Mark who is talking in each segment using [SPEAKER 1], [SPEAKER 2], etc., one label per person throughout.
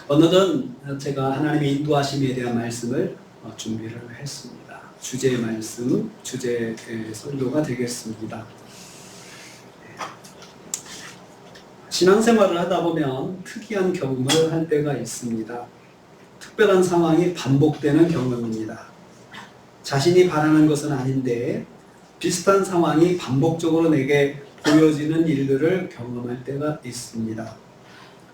[SPEAKER 1] 오늘은 제가 하나님의 인도하심에 대한 말씀을 준비를 했습니다. 주제의 말씀, 주제의 설교가 되겠습니다. 신앙생활을 하다 보면 특이한 경험을 할 때가 있습니다. 특별한 상황이 반복되는 경험입니다. 자신이 바라는 것은 아닌데 비슷한 상황이 반복적으로 내게 보여지는 일들을 경험할 때가 있습니다.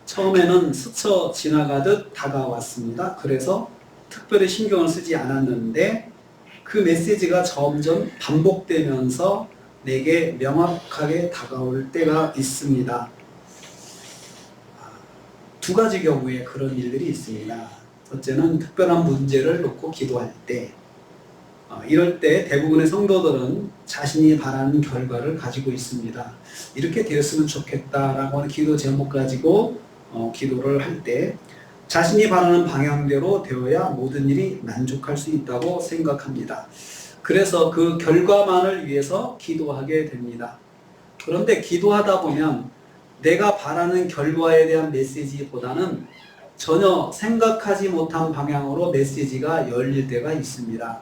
[SPEAKER 1] 처음에는 스쳐 지나가듯 다가왔습니다. 그래서 특별히 신경을 쓰지 않았는데 그 메시지가 점점 반복되면서 내게 명확하게 다가올 때가 있습니다. 두 가지 경우에 그런 일들이 있습니다. 첫째는 특별한 문제를 놓고 기도할 때, 이럴 때 대부분의 성도들은 자신이 바라는 결과를 가지고 있습니다. 이렇게 되었으면 좋겠다라고 하는 기도 제목 가지고 기도를 할 때 자신이 바라는 방향대로 되어야 모든 일이 만족할 수 있다고 생각합니다. 그래서 그 결과만을 위해서 기도하게 됩니다. 그런데 기도하다 보면 내가 바라는 결과에 대한 메시지보다는 전혀 생각하지 못한 방향으로 메시지가 열릴 때가 있습니다.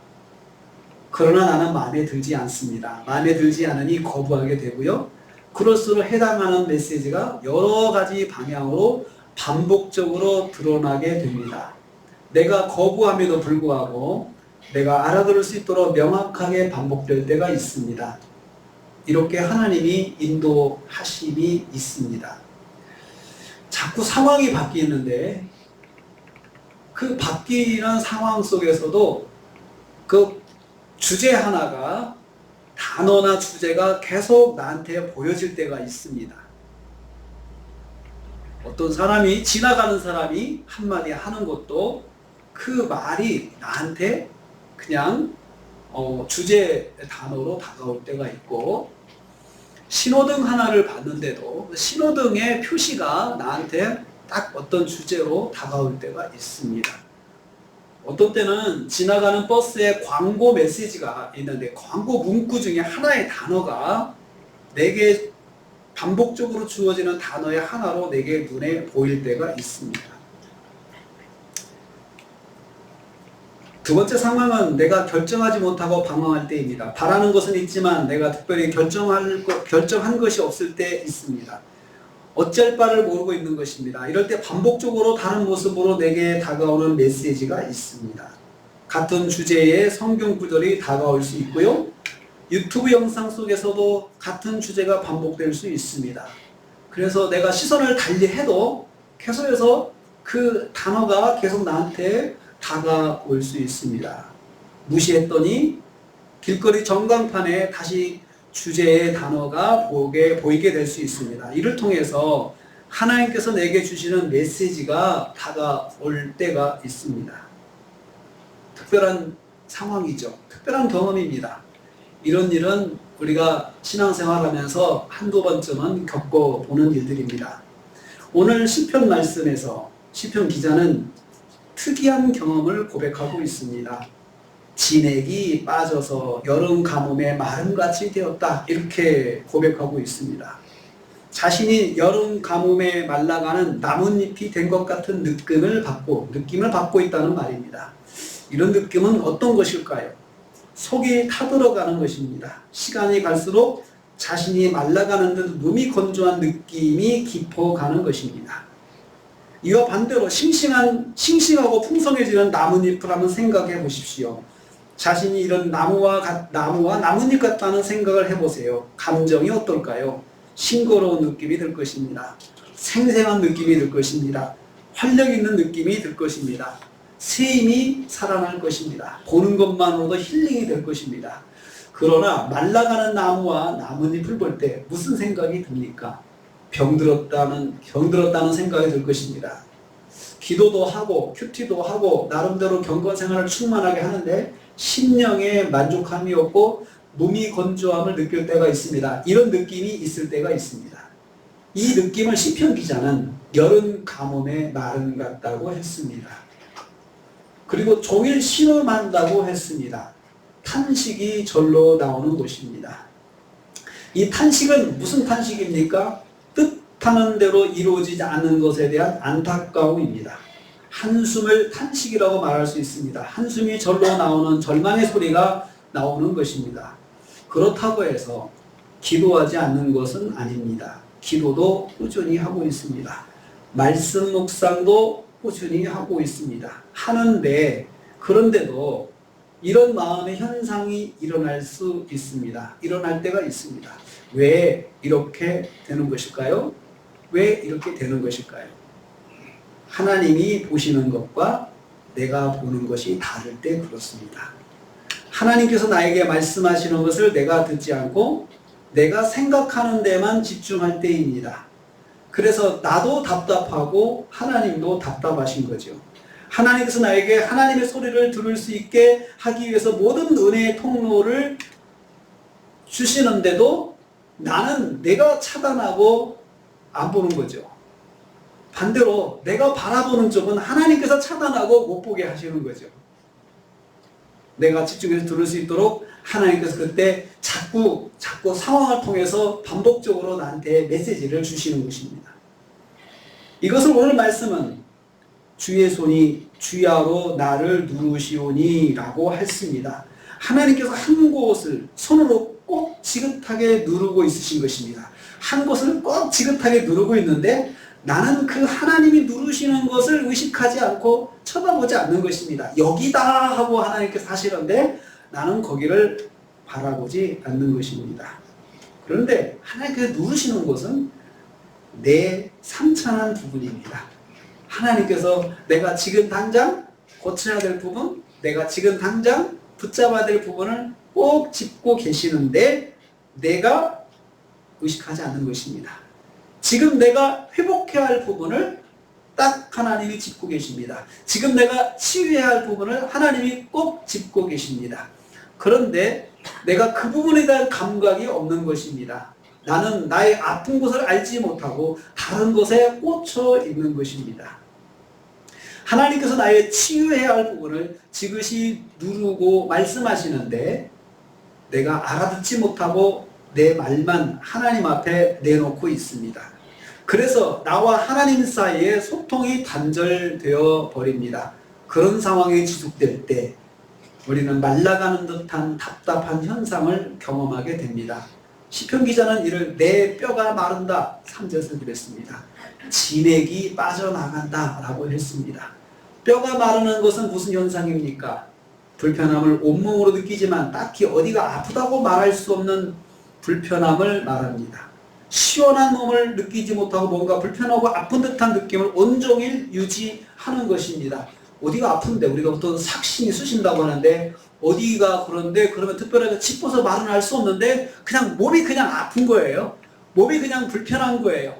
[SPEAKER 1] 그러나 나는 마음에 들지 않습니다. 마음에 들지 않으니 거부하게 되고요. 그럴수록 해당하는 메시지가 여러 가지 방향으로 반복적으로 드러나게 됩니다. 내가 거부함에도 불구하고 내가 알아들을 수 있도록 명확하게 반복될 때가 있습니다. 이렇게 하나님이 인도하심이 있습니다. 자꾸 상황이 바뀌는데 그 바뀌는 상황 속에서도 그 주제 하나가 단어나 주제가 계속 나한테 보여질 때가 있습니다. 어떤 사람이 지나가는 사람이 한마디 하는 것도 그 말이 나한테 그냥 주제 단어로 다가올 때가 있고, 신호등 하나를 봤는데도 신호등의 표시가 나한테 딱 어떤 주제로 다가올 때가 있습니다. 어떤 때는 지나가는 버스에 광고 메시지가 있는데 광고 문구 중에 하나의 단어가 내게 반복적으로 주어지는 단어의 하나로 내게 눈에 보일 때가 있습니다. 두 번째 상황은 내가 결정하지 못하고 방황할 때입니다. 바라는 것은 있지만 내가 특별히 결정한 것이 없을 때 있습니다. 어쩔 바를 모르고 있는 것입니다. 이럴 때 반복적으로 다른 모습으로 내게 다가오는 메시지가 있습니다. 같은 주제의 성경 구절이 다가올 수 있고요. 유튜브 영상 속에서도 같은 주제가 반복될 수 있습니다. 그래서 내가 시선을 달리해도 계속해서 그 단어가 계속 나한테 다가올 수 있습니다. 무시했더니 길거리 전광판에 다시 주제의 단어가 보이게 될 수 있습니다. 이를 통해서 하나님께서 내게 주시는 메시지가 다가올 때가 있습니다. 특별한 상황이죠. 특별한 경험입니다. 이런 일은 우리가 신앙생활하면서 한두 번쯤은 겪어보는 일들입니다. 오늘 시편 말씀에서 시편 기자는 특이한 경험을 고백하고 있습니다. 진액이 빠져서 여름 가뭄에 마름같이 되었다, 이렇게 고백하고 있습니다. 자신이 여름 가뭄에 말라가는 나뭇잎이 된 것 같은 느낌을 받고 있다는 말입니다. 이런 느낌은 어떤 것일까요? 속이 타들어가는 것입니다. 시간이 갈수록 자신이 말라가는 듯 몸이 건조한 느낌이 깊어가는 것입니다. 이와 반대로 싱싱하고 풍성해지는 나뭇잎을 한번 생각해 보십시오. 자신이 이런 나무와 나뭇잎 같다는 생각을 해보세요. 감정이 어떨까요? 싱거로운 느낌이 들 것입니다. 생생한 느낌이 들 것입니다. 활력 있는 느낌이 들 것입니다. 새 힘이 살아날 것입니다. 보는 것만으로도 힐링이 될 것입니다. 그러나 말라가는 나무와 나뭇잎을 볼 때 무슨 생각이 듭니까? 병들었다는 생각이 들 것입니다. 기도도 하고 큐티도 하고 나름대로 경건생활을 충만하게 하는데 심령에 만족함이 없고 몸이 건조함을 느낄 때가 있습니다. 이런 느낌이 있을 때가 있습니다. 이 느낌을 시편 기자는 여름 가뭄의 마름 같다고 했습니다. 그리고 종일 신음한다고 했습니다. 탄식이 절로 나오는 것입니다. 이 탄식은 무슨 탄식입니까? 뜻하는 대로 이루어지지 않는 것에 대한 안타까움입니다. 한숨을 탄식이라고 말할 수 있습니다. 한숨이 절로 나오는 절망의 소리가 나오는 것입니다. 그렇다고 해서 기도하지 않는 것은 아닙니다. 기도도 꾸준히 하고 있습니다. 말씀 묵상도 꾸준히 하고 있습니다. 하는데 그런데도 이런 마음의 현상이 일어날 수 있습니다. 일어날 때가 있습니다. 왜 이렇게 되는 것일까요? 왜 이렇게 되는 것일까요? 하나님이 보시는 것과 내가 보는 것이 다를 때 그렇습니다. 하나님께서 나에게 말씀하시는 것을 내가 듣지 않고 내가 생각하는 데만 집중할 때입니다. 그래서 나도 답답하고 하나님도 답답하신 거죠. 하나님께서 나에게 하나님의 소리를 들을 수 있게 하기 위해서 모든 은혜의 통로를 주시는데도 나는 내가 차단하고 안 보는 거죠. 반대로 내가 바라보는 쪽은 하나님께서 차단하고 못 보게 하시는 거죠. 내가 집중해서 들을 수 있도록 하나님께서 그때 자꾸 상황을 통해서 반복적으로 나한테 메시지를 주시는 것입니다. 이것을 오늘 말씀은 주의 손이 주야로 나를 누르시오니 라고 했습니다. 하나님께서 한 곳을 손으로 꼭 지긋하게 누르고 있으신 것입니다. 한 곳을 꼭 지긋하게 누르고 있는데 나는 그 하나님이 누르시는 것을 의식하지 않고 쳐다보지 않는 것입니다. 여기다 하고 하나님께서 하시는데 나는 거기를 바라보지 않는 것입니다. 그런데 하나님께서 누르시는 것은 내 삼천한 부분입니다. 하나님께서 내가 지금 당장 고쳐야 될 부분, 내가 지금 당장 붙잡아야 될 부분을 꼭 짚고 계시는데 내가 의식하지 않는 것입니다. 지금 내가 회복해야 할 부분을 딱 하나님이 짚고 계십니다. 지금 내가 치유해야 할 부분을 하나님이 꼭 짚고 계십니다. 그런데 내가 그 부분에 대한 감각이 없는 것입니다. 나는 나의 아픈 곳을 알지 못하고 다른 것에 꽂혀 있는 것입니다. 하나님께서 나의 치유해야 할 부분을 지그시 누르고 말씀하시는데 내가 알아듣지 못하고 내 말만 하나님 앞에 내놓고 있습니다. 그래서 나와 하나님 사이에 소통이 단절되어 버립니다. 그런 상황이 지속될 때 우리는 말라가는 듯한 답답한 현상을 경험하게 됩니다. 시편 기자는 이를 내 뼈가 마른다 3절에서 그랬습니다. 진액이 빠져나간다 라고 했습니다. 뼈가 마르는 것은 무슨 현상입니까? 불편함을 온몸으로 느끼지만 딱히 어디가 아프다고 말할 수 없는 불편함을 말합니다. 시원한 몸을 느끼지 못하고 뭔가 불편하고 아픈 듯한 느낌을 온종일 유지하는 것입니다. 어디가 아픈데 우리가 보통 삭신이 쑤신다고 하는데 어디가 그런데 그러면 특별하게 짚어서 말은 할 수 없는데 그냥 몸이 그냥 아픈 거예요. 몸이 그냥 불편한 거예요.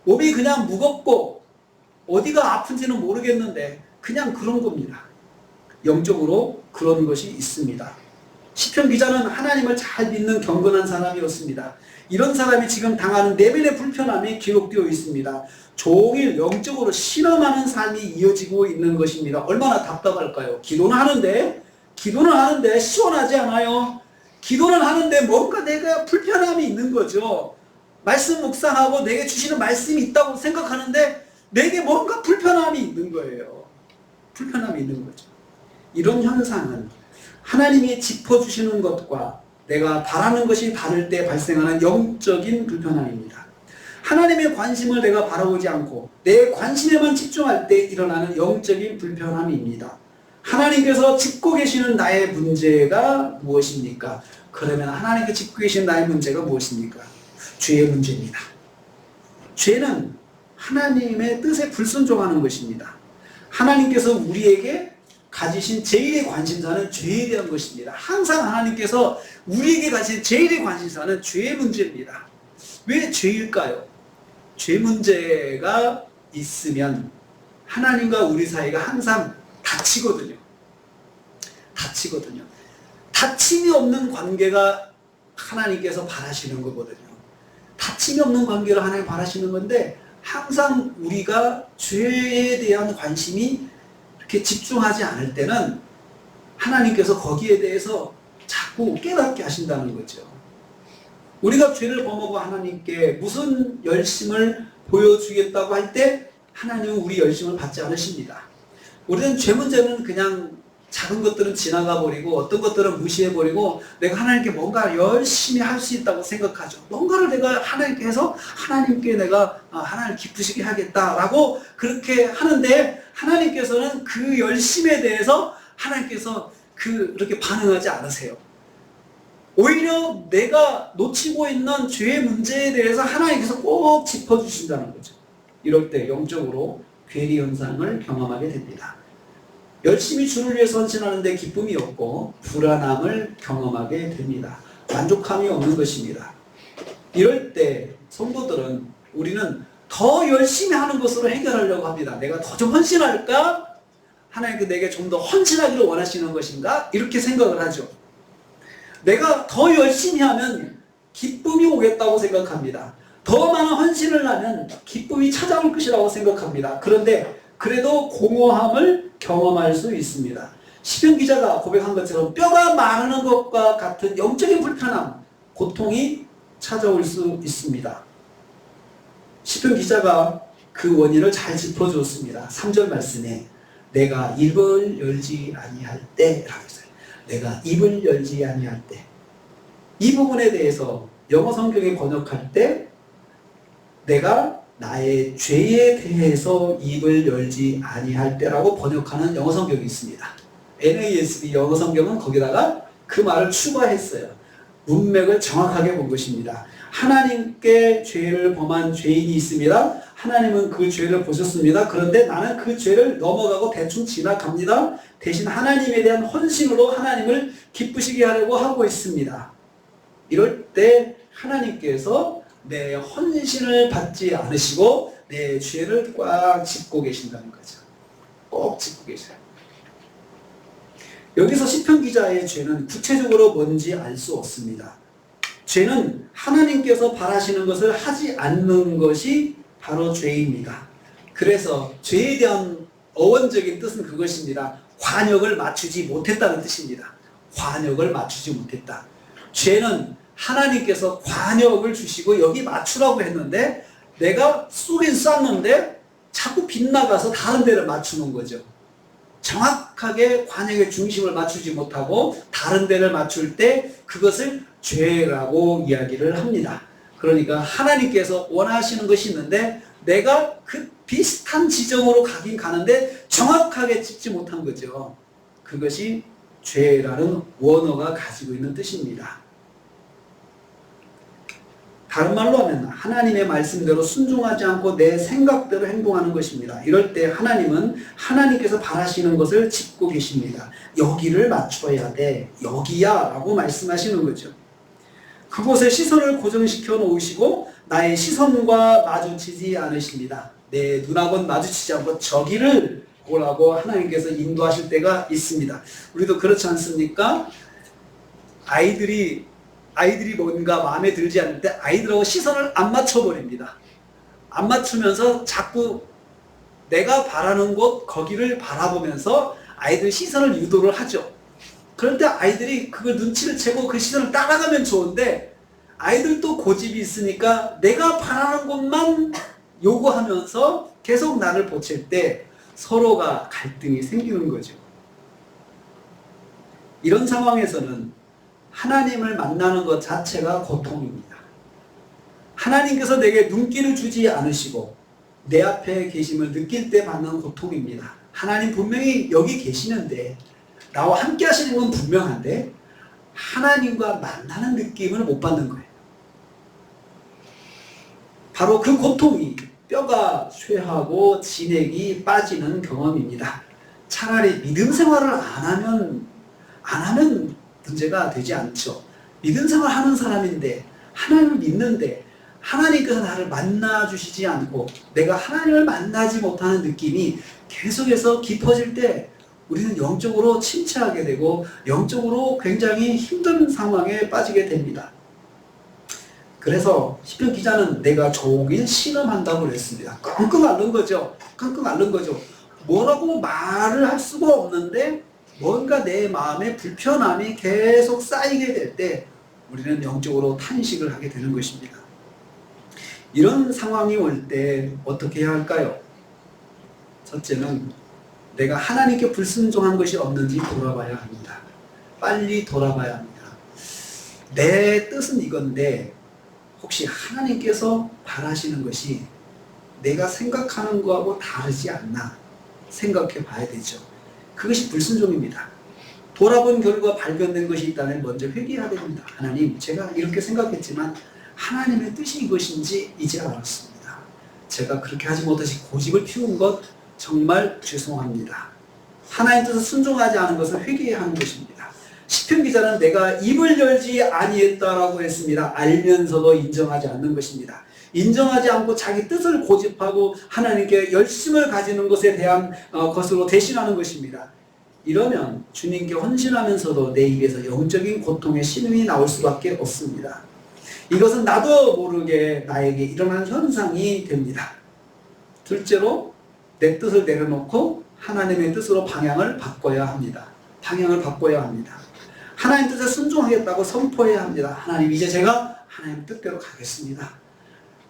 [SPEAKER 1] 몸이 그냥 무겁고 어디가 아픈지는 모르겠는데 그냥 그런 겁니다. 영적으로 그런 것이 있습니다. 시편 기자는 하나님을 잘 믿는 경건한 사람이었습니다. 이런 사람이 지금 당하는 내면의 불편함이 기록되어 있습니다. 종일 영적으로 신음하는 삶이 이어지고 있는 것입니다. 얼마나 답답할까요? 기도는 하는데 시원하지 않아요. 기도는 하는데 뭔가 내가 불편함이 있는 거죠. 말씀 묵상하고 내게 주시는 말씀이 있다고 생각하는데 내게 뭔가 불편함이 있는 거예요. 불편함이 있는 거죠. 이런 현상은 하나님이 짚어주시는 것과 내가 바라는 것이 다를 때 발생하는 영적인 불편함입니다. 하나님의 관심을 내가 바라보지 않고 내 관심에만 집중할 때 일어나는 영적인 불편함입니다. 하나님께서 짚고 계시는 나의 문제가 무엇입니까? 그러면 하나님께서 짚고 계신 나의 문제가 무엇입니까? 죄의 문제입니다. 죄는 하나님의 뜻에 불순종하는 것입니다. 하나님께서 우리에게 가지신 제일의 관심사는 죄에 대한 것입니다. 항상 하나님께서 우리에게 가진 제일의 관심사는 죄의 문제입니다. 왜 죄일까요? 죄 문제가 있으면 하나님과 우리 사이가 항상 다치거든요. 다침이 없는 관계가 하나님께서 바라시는 거거든요. 다침이 없는 관계를 하나님 바라시는 건데 항상 우리가 죄에 대한 관심이 이렇게 집중하지 않을 때는 하나님께서 거기에 대해서 자꾸 깨닫게 하신다는 거죠. 우리가 죄를 범하고 하나님께 무슨 열심을 보여주겠다고 할 때 하나님은 우리 열심을 받지 않으십니다. 우리는 죄 문제는 그냥 작은 것들은 지나가 버리고 어떤 것들은 무시해 버리고 내가 하나님께 뭔가 열심히 할 수 있다고 생각하죠. 뭔가를 내가 하나님께 해서 하나님께 내가 하나님을 기쁘시게 하겠다라고 그렇게 하는데 하나님께서는 그 열심에 대해서 하나님께서 그렇게 반응하지 않으세요. 오히려 내가 놓치고 있는 죄의 문제에 대해서 하나님께서 꼭 짚어주신다는 거죠. 이럴 때 영적으로 괴리 현상을 경험하게 됩니다. 열심히 주를 위해서 헌신하는데 기쁨이 없고 불안함을 경험하게 됩니다. 만족함이 없는 것입니다. 이럴 때 성도들은 우리는 더 열심히 하는 것으로 해결하려고 합니다. 내가 더 좀 헌신할까? 하나님께 내게 좀 더 헌신하기를 원하시는 것인가? 이렇게 생각을 하죠. 내가 더 열심히 하면 기쁨이 오겠다고 생각합니다. 더 많은 헌신을 하면 기쁨이 찾아올 것이라고 생각합니다. 그런데 그래도 공허함을 경험할 수 있습니다. 시편 기자가 고백한 것처럼 뼈가 마르는 것과 같은 영적인 불편함, 고통이 찾아올 수 있습니다. 시편 기자가 그 원인을 잘 짚어주었습니다. 3절 말씀에 내가 입을 열지 아니할 때라고 했어요. 내가 입을 열지 아니할 때. 이 부분에 대해서 영어 성경에 번역할 때 내가 나의 죄에 대해서 입을 열지 아니할 때라고 번역하는 영어 성경이 있습니다. NASB 영어 성경은 거기다가 그 말을 추가했어요. 문맥을 정확하게 본 것입니다. 하나님께 죄를 범한 죄인이 있습니다. 하나님은 그 죄를 보셨습니다. 그런데 나는 그 죄를 넘어가고 대충 지나갑니다. 대신 하나님에 대한 헌신으로 하나님을 기쁘시게 하려고 하고 있습니다. 이럴 때 하나님께서 내 헌신을 받지 않으시고 내 죄를 꽉 짚고 계신다는 거죠. 꼭 짚고 계셔요. 여기서 시편 기자의 죄는 구체적으로 뭔지 알 수 없습니다. 죄는 하나님께서 바라시는 것을 하지 않는 것이 바로 죄입니다. 그래서 죄에 대한 어원적인 뜻은 그것입니다. 관역을 맞추지 못했다는 뜻입니다. 관역을 맞추지 못했다. 죄는 하나님께서 관역을 주시고 여기 맞추라고 했는데 내가 쏘긴 쐈는데 자꾸 빗나가서 다른 데를 맞추는 거죠. 정확하게 관역의 중심을 맞추지 못하고 다른 데를 맞출 때 그것을 죄라고 이야기를 합니다. 그러니까 하나님께서 원하시는 것이 있는데 내가 그 비슷한 지점으로 가긴 가는데 정확하게 찍지 못한 거죠. 그것이 죄라는 원어가 가지고 있는 뜻입니다. 다른 말로 하면 하나님의 말씀대로 순종하지 않고 내 생각대로 행동하는 것입니다. 이럴 때 하나님은 하나님께서 바라시는 것을 짚고 계십니다. 여기를 맞춰야 돼. 여기야 라고 말씀하시는 거죠. 그곳에 시선을 고정시켜 놓으시고 나의 시선과 마주치지 않으십니다. 내 눈하고는 마주치지 않고 저기를 보라고 하나님께서 인도하실 때가 있습니다. 우리도 그렇지 않습니까? 아이들이 뭔가 마음에 들지 않을 때 아이들하고 시선을 안 맞춰버립니다. 안 맞추면서 자꾸 내가 바라는 곳 거기를 바라보면서 아이들 시선을 유도를 하죠. 그럴 때 아이들이 그걸 눈치를 채고 그 시선을 따라가면 좋은데 아이들도 고집이 있으니까 내가 바라는 곳만 요구하면서 계속 나를 보칠 때 서로가 갈등이 생기는 거죠. 이런 상황에서는 하나님을 만나는 것 자체가 고통입니다. 하나님께서 내게 눈길을 주지 않으시고 내 앞에 계심을 느낄 때 받는 고통입니다. 하나님 분명히 여기 계시는데 나와 함께 하시는 건 분명한데 하나님과 만나는 느낌을 못 받는 거예요. 바로 그 고통이 뼈가 쇠하고 진액이 빠지는 경험입니다. 차라리 믿음 생활을 안 하면 문제가 되지 않죠. 믿음 생활 하는 사람인데 하나님을 믿는데 하나님께서 나를 만나주시지 않고 내가 하나님을 만나지 못하는 느낌이 계속해서 깊어질 때 우리는 영적으로 침체하게 되고 영적으로 굉장히 힘든 상황에 빠지게 됩니다. 그래서 시편 기자는 내가 종일 신음한다고 그랬습니다. 끙끙 앓는 거죠. 끙끙 앓는 거죠. 뭐라고 말을 할 수가 없는데 뭔가 내 마음에 불편함이 계속 쌓이게 될 때 우리는 영적으로 탄식을 하게 되는 것입니다. 이런 상황이 올 때 어떻게 해야 할까요? 첫째는 내가 하나님께 불순종한 것이 없는지 돌아봐야 합니다. 빨리 돌아봐야 합니다. 내 뜻은 이건데 혹시 하나님께서 바라시는 것이 내가 생각하는 거하고 다르지 않나 생각해 봐야 되죠. 그것이 불순종입니다. 돌아본 결과 발견된 것이 있다면 먼저 회개해야 됩니다. 하나님, 제가 이렇게 생각했지만 하나님의 뜻이 이것인지 이제 알았습니다. 제가 그렇게 하지 못하시 고집을 피운 것 정말 죄송합니다. 하나님 뜻을 순종하지 않은 것은 회개해야 하는 것입니다. 시편 기자는 내가 입을 열지 아니했다라고 했습니다. 알면서도 인정하지 않는 것입니다. 인정하지 않고 자기 뜻을 고집하고 하나님께 열심을 가지는 것에 대한 것으로 대신하는 것입니다. 이러면 주님께 헌신하면서도 내 입에서 영적인 고통의 신음이 나올 수밖에 없습니다. 이것은 나도 모르게 나에게 일어난 현상이 됩니다. 둘째로 내 뜻을 내려놓고 하나님의 뜻으로 방향을 바꿔야 합니다. 방향을 바꿔야 합니다. 하나님 뜻에 순종하겠다고 선포해야 합니다. 하나님, 이제 제가 하나님 뜻대로 가겠습니다.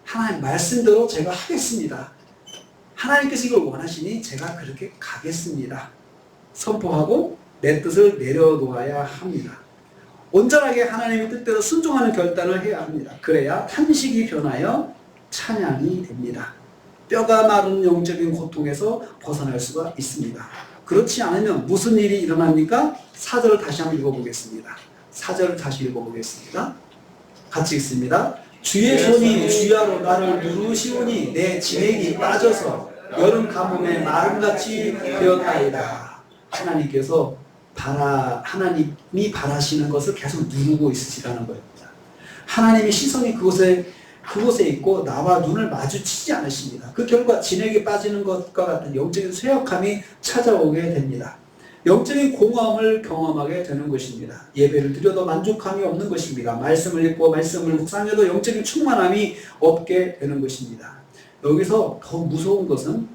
[SPEAKER 1] 하나님 말씀대로 제가 하겠습니다. 하나님께서 이걸 원하시니 제가 그렇게 가겠습니다. 선포하고 내 뜻을 내려놓아야 합니다. 온전하게 하나님의 뜻대로 순종하는 결단을 해야 합니다. 그래야 탄식이 변하여 찬양이 됩니다. 뼈가 마른 영적인 고통에서 벗어날 수가 있습니다. 그렇지 않으면 무슨 일이 일어납니까? 4절을 다시 한번 읽어보겠습니다. 4절을 다시 읽어보겠습니다. 같이 읽습니다. 주의 손이 주야로 나를 누르시오니 내 진액이 빠져서 여름 가뭄에 마름같이 되었나이다. 하나님께서 하나님이 바라시는 것을 계속 누르고 있으시라는 겁니다. 하나님의 시선이 그곳에 있고 나와 눈을 마주치지 않으십니다. 그 결과 진액이 빠지는 것과 같은 영적인 쇠약함이 찾아오게 됩니다. 영적인 공허함을 경험하게 되는 것입니다. 예배를 드려도 만족함이 없는 것입니다. 말씀을 읽고 말씀을 묵상해도 영적인 충만함이 없게 되는 것입니다. 여기서 더 무서운 것은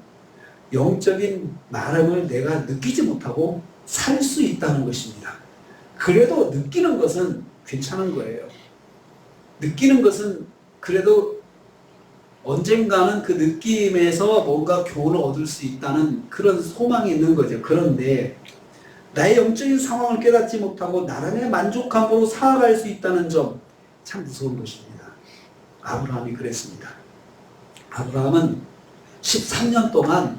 [SPEAKER 1] 영적인 마름을 내가 느끼지 못하고 살 수 있다는 것입니다. 그래도 느끼는 것은 괜찮은 거예요. 느끼는 것은 그래도 언젠가는 그 느낌에서 뭔가 교훈을 얻을 수 있다는 그런 소망이 있는 거죠. 그런데 나의 영적인 상황을 깨닫지 못하고 나름의 만족함으로 살아갈 수 있다는 점, 참 무서운 것입니다. 아브라함이 그랬습니다. 아브라함은 13년 동안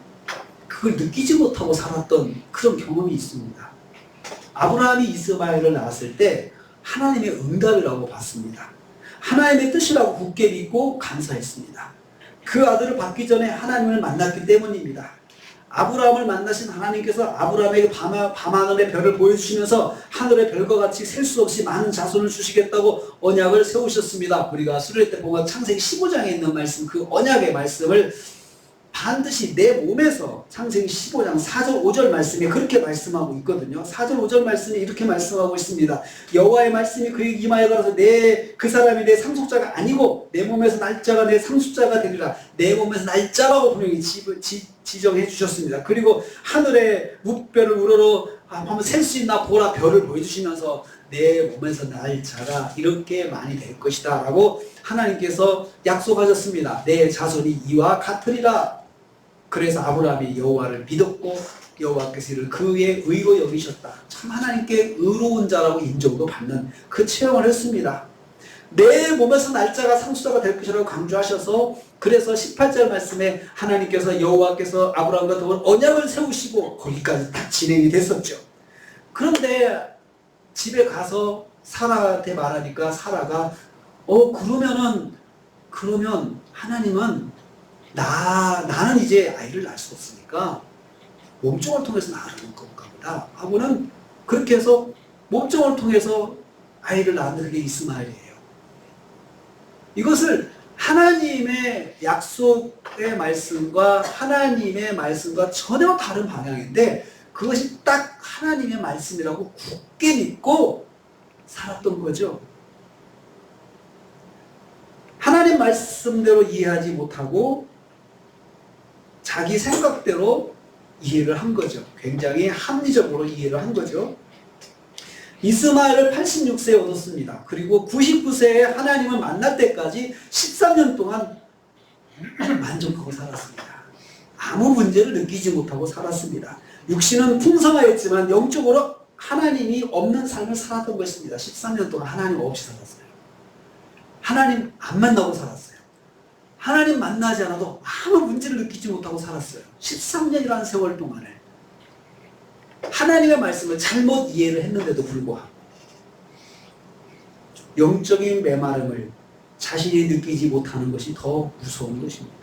[SPEAKER 1] 그걸 느끼지 못하고 살았던 그런 경험이 있습니다. 아브라함이 이스마엘을 낳았을 때 하나님의 응답이라고 봤습니다. 하나님의 뜻이라고 굳게 믿고 감사했습니다. 그 아들을 받기 전에 하나님을 만났기 때문입니다. 아브라함을 만나신 하나님께서 아브라함에게 밤하늘의 별을 보여주시면서 하늘의 별과 같이 셀 수 없이 많은 자손을 주시겠다고 언약을 세우셨습니다. 우리가 수련회 때 보면 창세기 15장에 있는 말씀, 그 언약의 말씀을 반드시 내 몸에서 창세기 15장 4절 5절 말씀이 그렇게 말씀하고 있거든요. 4절 5절 말씀이 이렇게 말씀하고 있습니다. 여호와의 말씀이 그에게 임하여 가라서 그 사람이 내 상속자가 아니고 내 몸에서 날짜가 내 상속자가 되리라. 내 몸에서 날짜라고 분명히 지정해 주셨습니다. 그리고 하늘의 묵별을 우러러 한번 셀 수 있나 보라 별을 보여주시면서 내 몸에서 날짜가 이렇게 많이 될 것이다 라고 하나님께서 약속하셨습니다. 내 자손이 이와 같으리라. 그래서 아브라함이 여호와를 믿었고 여호와께서 이를 그의 의로 여기셨다. 참 하나님께 의로운 자라고 인정도 받는 그 체험을 했습니다. 내 몸에서 날짜가 상속자가 될 것이라고 강조하셔서 그래서 18절 말씀에 하나님께서 여호와께서 아브라함과 더불어 언약을 세우시고 거기까지 딱 진행이 됐었죠. 그런데 집에 가서 사라한테 말하니까 사라가 그러면 하나님은 나는 이제 아이를 낳을 수 없으니까 몸종을 통해서 낳으라는 건가 보다 하고는 그렇게 해서 몸종을 통해서 아이를 낳는 게 이스마엘이에요. 이것을 하나님의 약속의 말씀과 하나님의 말씀과 전혀 다른 방향인데 그것이 딱 하나님의 말씀이라고 굳게 믿고 살았던 거죠. 하나님 말씀대로 이해하지 못하고 자기 생각대로 이해를 한 거죠. 굉장히 합리적으로 이해를 한 거죠. 이스마엘을 86세에 얻었습니다. 그리고 99세에 하나님을 만날 때까지 13년 동안 만족하고 살았습니다. 아무 문제를 느끼지 못하고 살았습니다. 육신은 풍성하였지만 영적으로 하나님이 없는 삶을 살았던 것입니다. 13년 동안 하나님 없이 살았어요. 하나님 안 만나고 살았어요. 하나님 만나지 않아도 아무 문제를 느끼지 못하고 살았어요. 13년이라는 세월 동안에 하나님의 말씀을 잘못 이해를 했는데도 불구하고 영적인 메마름을 자신이 느끼지 못하는 것이 더 무서운 것입니다.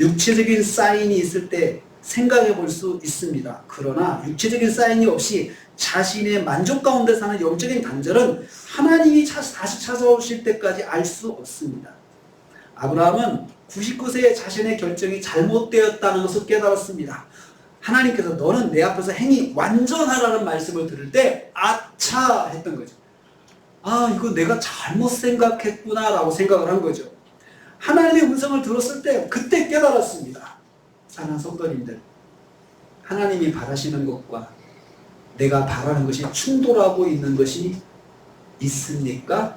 [SPEAKER 1] 육체적인 사인이 있을 때 생각해 볼 수 있습니다. 그러나 육체적인 사인이 없이 자신의 만족 가운데 사는 영적인 단절은 하나님이 다시 찾아오실 때까지 알 수 없습니다. 아브라함은 99세에 자신의 결정이 잘못되었다는 것을 깨달았습니다. 하나님께서 너는 내 앞에서 행위 완전하라는 말씀을 들을 때 아차 했던 거죠. 아, 이거 내가 잘못 생각했구나 라고 생각을 한 거죠. 하나님의 음성을 들었을 때 그때 깨달았습니다. 사랑하는 성도님들, 하나님이 바라시는 것과 내가 바라는 것이 충돌하고 있는 것이 있습니까?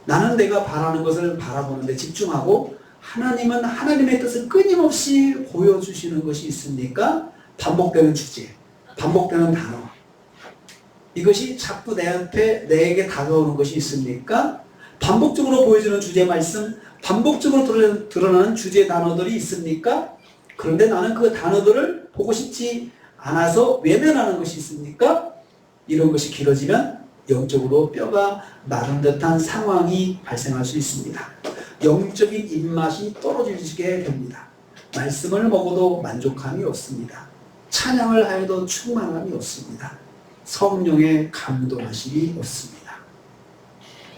[SPEAKER 1] 나는 내가 바라는 것을 바라보는데 집중하고 하나님은 하나님의 뜻을 끊임없이 보여주시는 것이 있습니까? 반복되는 주제, 반복되는 단어, 이것이 자꾸 내게 다가오는 것이 있습니까? 반복적으로 보여주는 주제 말씀, 반복적으로 드러나는 주제 단어들이 있습니까? 그런데 나는 그 단어들을 보고 싶지 않아서 외면하는 것이 있습니까? 이런 것이 길어지면 영적으로 뼈가 마른 듯한 상황이 발생할 수 있습니다. 영적인 입맛이 떨어지게 됩니다. 말씀을 먹어도 만족함이 없습니다. 찬양을 하여도 충만함이 없습니다. 성령의 감동하심이 없습니다.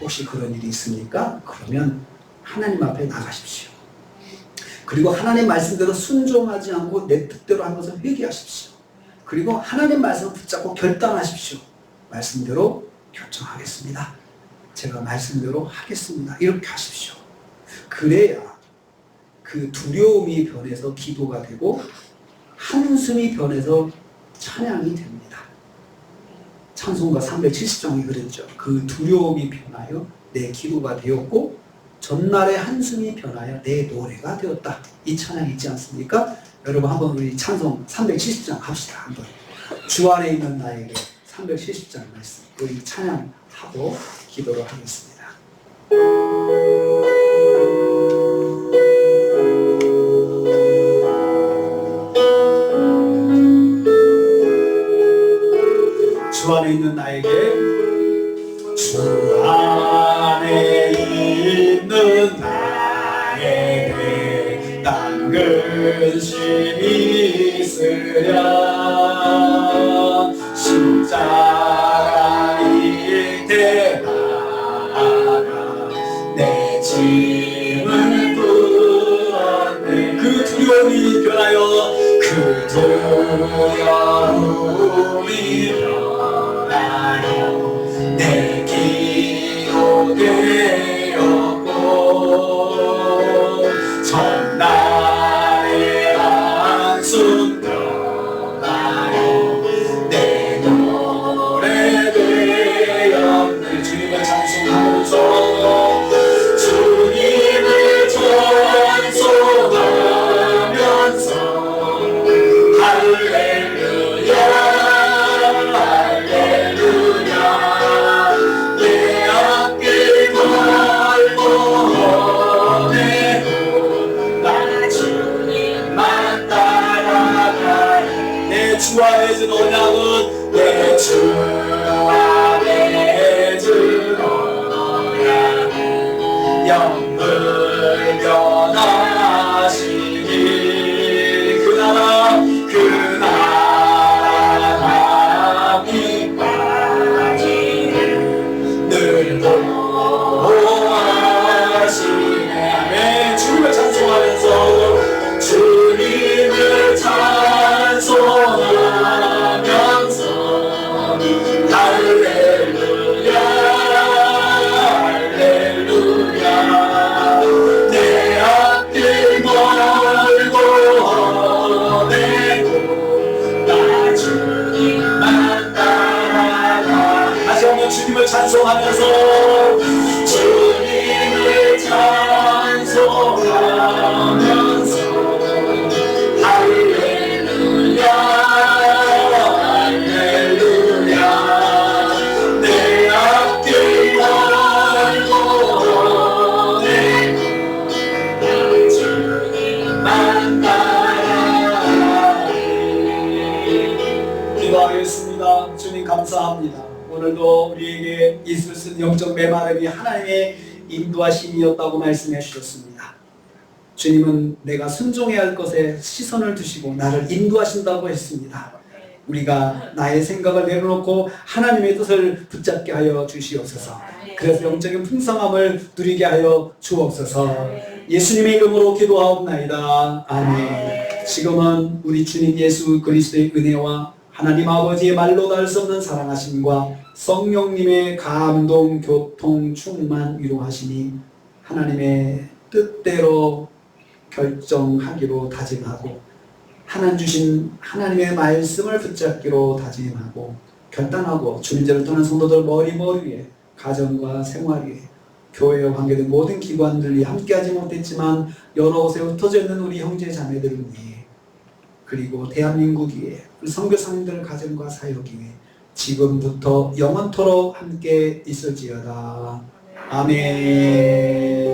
[SPEAKER 1] 혹시 그런 일이 있습니까? 그러면 하나님 앞에 나가십시오. 그리고 하나님 말씀대로 순종하지 않고 내 뜻대로 한 것을 회개하십시오. 그리고 하나님 말씀을 붙잡고 결단하십시오. 말씀대로 결정하겠습니다. 제가 말씀대로 하겠습니다. 이렇게 하십시오. 그래야 그 두려움이 변해서 기도가 되고 한숨이 변해서 찬양이 됩니다. 찬송가 370장이 그랬죠. 그 두려움이 변하여 내 기도가 되었고 전날의 한숨이 변하여 내 노래가 되었다. 이 찬양이 있지 않습니까? 여러분 한번 우리 찬송 370장 합시다. 한번. 주 안에 있는 나에게 370장 말씀 우리 찬양하고 기도를 하겠습니다. 주 안에 있는 나에게 주 안에 있는 나에게 딴 근심이 있으랴 십자가 밑에 나아가 내 짐을 풀었네. 그 두려움이 변하여 그 두려움이 변하여 내 기도 되었고 전날의 한숨 변하여 내 노래 되었네. 주님을 찬송하면서 주님을 찬송하면서 할렐루야 할렐루야 내 앞길 걸고 오네고 나 주님만 따라가리. 내 주 안에 준 언약은 내 주 안에 준 언약은 영불변하시니 그 나라 빛까지는 늘 보호하시네. 아멘. 주님을 찬송하면서 주님을 찬송하면서 할렐루야 할렐루야 내 앞길 오늘도 우리에게 있을 수 있는 영적 메마름이 하나님의 인도하심이었다고 말씀해 주셨습니다. 주님은 내가 순종해야 할 것에 시선을 두시고 나를 인도하신다고 했습니다. 우리가 나의 생각을 내려놓고 하나님의 뜻을 붙잡게 하여 주시옵소서. 그래서 영적인 풍성함을 누리게 하여 주옵소서. 예수님의 이름으로 기도하옵나이다. 아멘. 지금은 우리 주님 예수 그리스도의 은혜와 하나님 아버지의 말로 닿을 수 없는 사랑하심과 성령님의 감동, 교통, 충만, 위로하심이 하나님의 뜻대로 결정하기로 다짐하고 하나님 주신 하나님의 말씀을 붙잡기로 다짐하고 결단하고 주님께로 떠난 성도들 머리머리에 가정과 생활 위에 교회와 관계된 모든 기관들이 함께하지 못했지만 여러 곳에 흩어져 있는 우리 형제 자매들을 위해 그리고 대한민국 위에 우리 선교사님들 가정과 사역 위에 지금부터 영원토록 함께 있을지어다. 아멘.